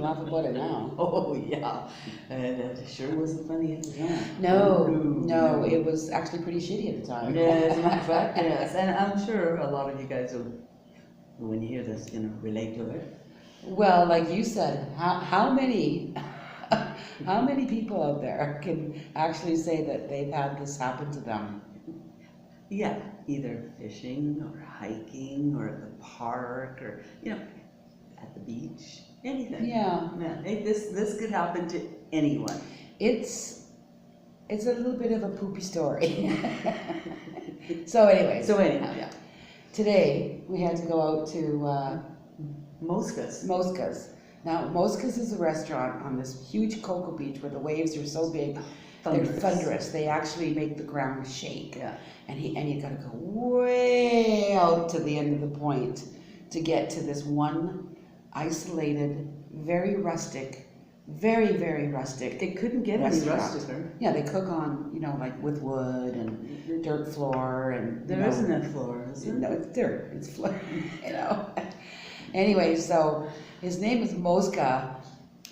can laugh about it now. Oh, yeah. That sure wasn't funny at the time. No, it was actually pretty shitty at the time. Yeah, as a matter of fact, yes. And I'm sure a lot of you guys will, when you hear this, relate to it. Well, like you said, how many how many people out there can actually say that they've had this happen to them? Yeah, either fishing or hiking or at the park or, at the beach, anything. Yeah. This could happen to anyone. It's a little bit of a poopy story. So anyhow, yeah. today we had to go out to Moscas. Now, Moscas is a restaurant on this huge cocoa beach where the waves are so big, they're thunderous. They actually make the ground shake. Yeah. And you gotta go way out to the end of the point to get to this one isolated, very rustic, very, very rustic. It couldn't get any rusticer. Yeah, they cook on, like with wood and dirt floor and. There isn't a floor, is there? No, it's dirt. It's floor, Anyway, so his name is Mosca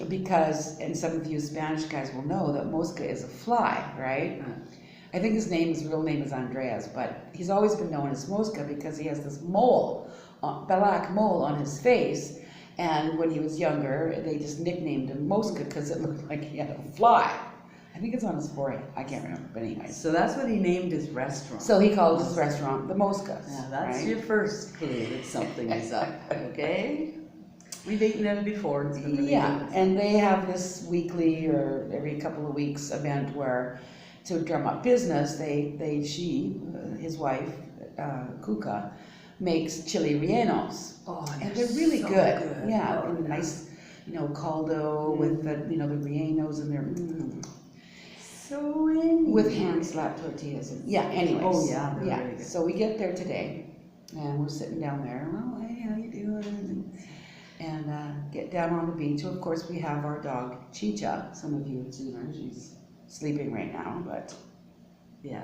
because, and some of you Spanish guys will know that Mosca is a fly, right? I think his real name is Andreas, but he's always been known as Mosca because he has this mole, black mole on his face, and when he was younger, they just nicknamed him Mosca because it looked like he had a fly. I think it's on his forehead. I can't remember, but anyway. So that's what he named his restaurant. So he called his restaurant the Moscas. Yeah, that's right? your first clue that something is up, okay? We've eaten them before. It's been really good. And they have this weekly or every couple of weeks event where, to drum up business, his wife, Kuka, makes chili rellenos. Oh, and they're really so good. Yeah, oh, and nice, caldo with the, the rellenos and they're so in with hand slapped tortillas. And, anyways. Oh yeah, they're really good. So we get there today, and we're sitting down there. Well, hey, how you doing? And get down on the beach. So of course, we have our dog Chicha. Some of you have seen her. She's sleeping right now, but yeah.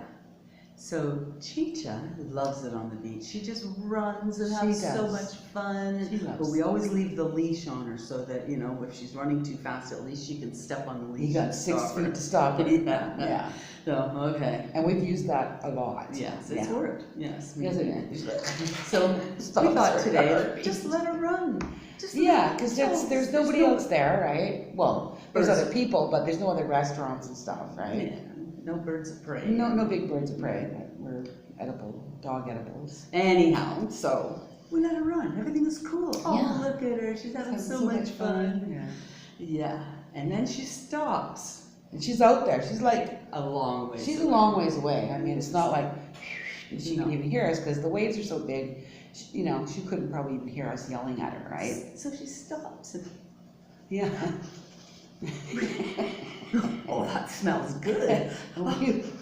So Chicha loves it on the beach. She just runs and She has so does. much fun. She loves But we always leave the leash on her so that, if she's running too fast, at least she can step on the leash. You got and 6 stop her. feet to stop her. Yeah. So, okay. And we've used that a lot. Yes, it's worked. Yes. Isn't it? So Stop we thought her. today, just let her run. Because there's nobody else there, right? Well, there's other people, but there's no other restaurants and stuff, right? Yeah. No birds of prey. No big birds of prey that were dog edibles. Anyhow, So we let her run. Everything was cool. Oh, Yeah. look at her. She's having so much fun. Yeah. Yeah. And then she stops And she's out there. She's like, a long way. she's a long ways away. I mean, it's not like she can even hear us because the waves are so big. She couldn't probably even hear us yelling at her, right? So she stops. And, Yeah. oh, that smells good.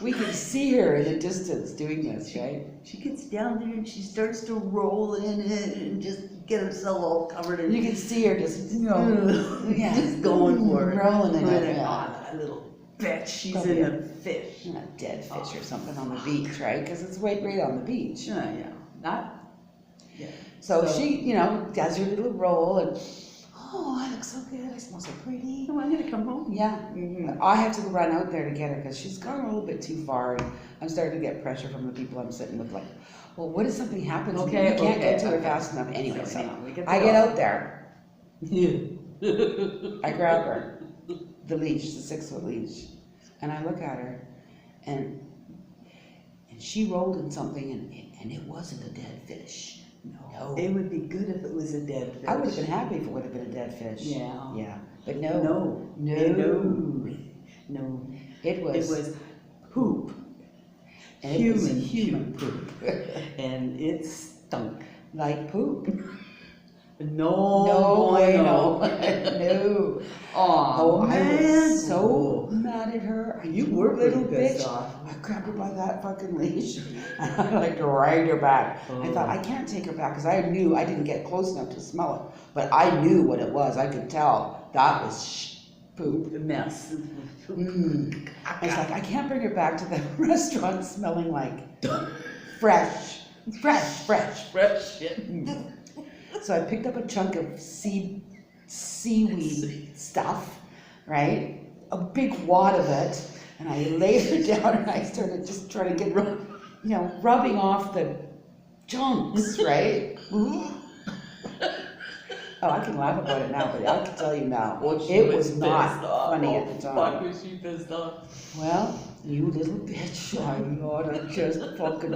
we can see her in the distance doing this, right? She gets down there and she starts to roll in it and just get herself all covered in. You can see her just, just going for it. rolling in it. Oh, Yeah. that little bitch. She's Probably in a fish. A dead fish or something on the beach, right? Because it's right on the beach. Yeah. Yeah. So she, does her little roll and, oh, I look so good. I smell so pretty. Oh, I'm gonna come home. Yeah. I have to run out there to get her because she's gone a little bit too far. And I'm starting to get pressure from the people I'm sitting with, like, well, what if something happens? Okay, You can't get to her okay. fast enough. Anyway, So, so we get I to get go. out there. I grab her, the leash, the 6-foot leash, and I look at her, and she rolled in something, and it wasn't a dead fish. No. It would be good if it was a dead fish. I would have been happy if it would have been a dead fish. Yeah. Yeah. But no. No. It was poop. and it was human poop. And it stunk. Like poop. No, bueno. No. Oh, man. I was so mad at her. You were little pretty bitch. pissed off. I grabbed her by that fucking leash. And I like dragged her back. I thought, I can't take her back because I knew I didn't get close enough to smell it. But I knew what it was. I could tell that was poop. A mess. I was like, I can't bring her back to the restaurant smelling like fresh Fresh shit. So I picked up a chunk of seaweed stuff, right? A big wad of it, and I laid her down and I started just trying to get, rubbing off the chunks, right? Oh, I can laugh about it now, but I can tell you now, it was not funny at the time. Fuck, was she pissed off? Well, you little bitch, I thought I just fucking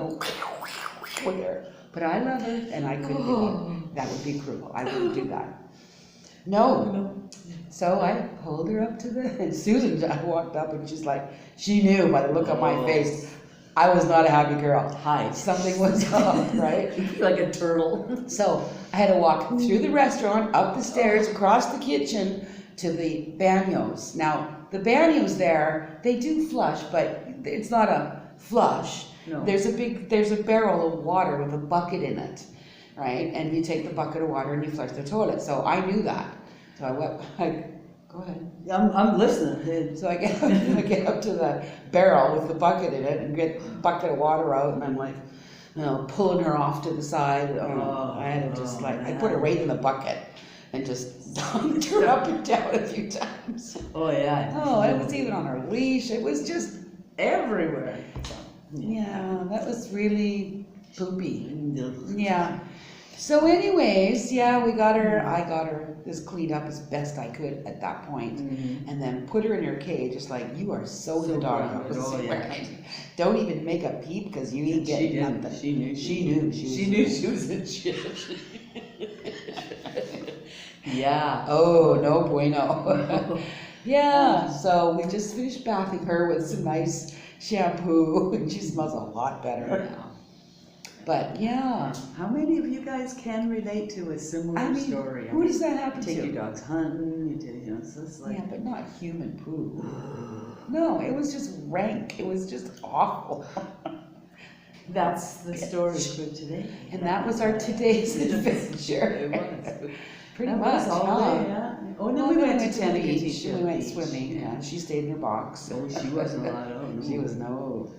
swear. But I love her, and I couldn't do it. That would be cruel. I wouldn't do that. No. So I pulled her up to and Susan walked up, and she's like, she knew by the look on my face, I was not a happy girl. Hi. Something was up, right? Like a turtle. So I had to walk through the restaurant, up the stairs, across the kitchen to the Banyos. Now, the Banyos there, they do flush, but it's not a flush. No. There's a barrel of water with a bucket in it, right? And you take the bucket of water and you flush the toilet. So I knew that. So I went, go ahead. I'm listening. So I get up to the barrel with the bucket in it and get the bucket of water out, and I'm like, pulling her off to the side. I had to just I put her right in the bucket and just dunked her up and down a few times. Oh yeah. Oh, it was even on her leash. It was just everywhere. Yeah, that was really poopy. Yeah. So anyways, yeah, I got her as cleaned up as best I could at that point, and then put her in her cage. Just like, you are so the dog. Don't even make a peep because you ain't getting nothing. She knew she was in shit. Yeah. Oh, no bueno. Yeah, so we just finished bathing her with some nice shampoo, and she smells a lot better now. But yeah. How many of you guys can relate to a similar story? Who does that happen to? Take your dogs hunting, it's just like... Yeah, but not human poo. No, it was just rank. It was just awful. That's the story for today. And that was our today's adventure. It was. Pretty That much, was all day, yeah. Oh, and then we went to the beach. Tenerife. We went swimming, and she stayed in her box. Oh, she wasn't allowed out. No. She was no.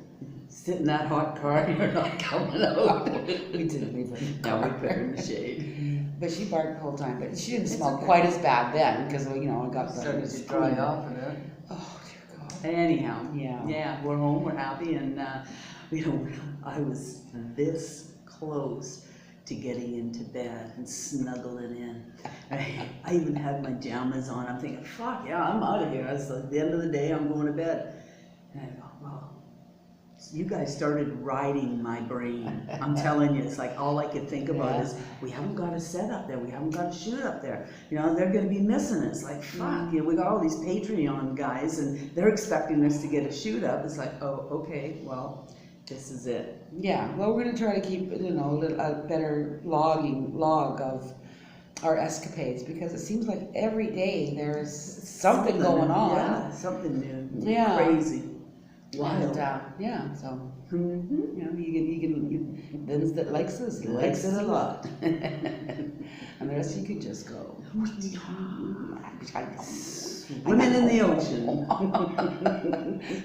Sit in that hot car, you're not coming out. We didn't leave her. Now we put her in the shade. But she barked the whole time. But she didn't It's smell okay. quite as bad then, because I got the. Started to dry off of it. Oh dear God. Anyhow, Yeah. We're home, we're happy, and I was this close to getting into bed and snuggling in. I even had my pajamas on. I'm thinking, fuck yeah, I'm out of here. It's at the end of the day, I'm going to bed. And I thought, well, you guys started riding my brain. I'm telling you, it's like all I could think about is, we haven't got a set up there, we haven't got a shoot up there. They're gonna be missing us. Like, fuck, we got all these Patreon guys and they're expecting us to get a shoot up. It's like, oh, okay, well, this is it. Yeah, well, we're gonna try to keep, a better log of our escapades, because it seems like every day there's something going on. Yeah, something new. Yeah. Crazy. And, Wild. yeah, so, Mm-hmm. Vince that likes us, Likes it a lot. And the rest you could just go. Women in the ocean.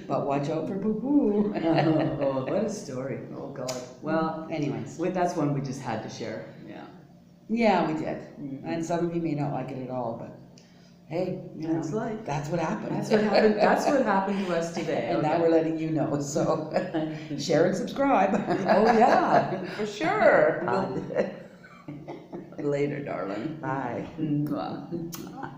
But watch out for poo-poo. Oh, what a story. Oh, God. Well, Anyways. that's one we just had to share. Yeah. Yeah, we did. Mhm. And some of you may not like it at all, but hey, That's life. that's what happened. That's what happened. That's what happened to us today. And now we're letting you know, so share and subscribe. Oh yeah, for sure. Later, darling. Bye. Mwah.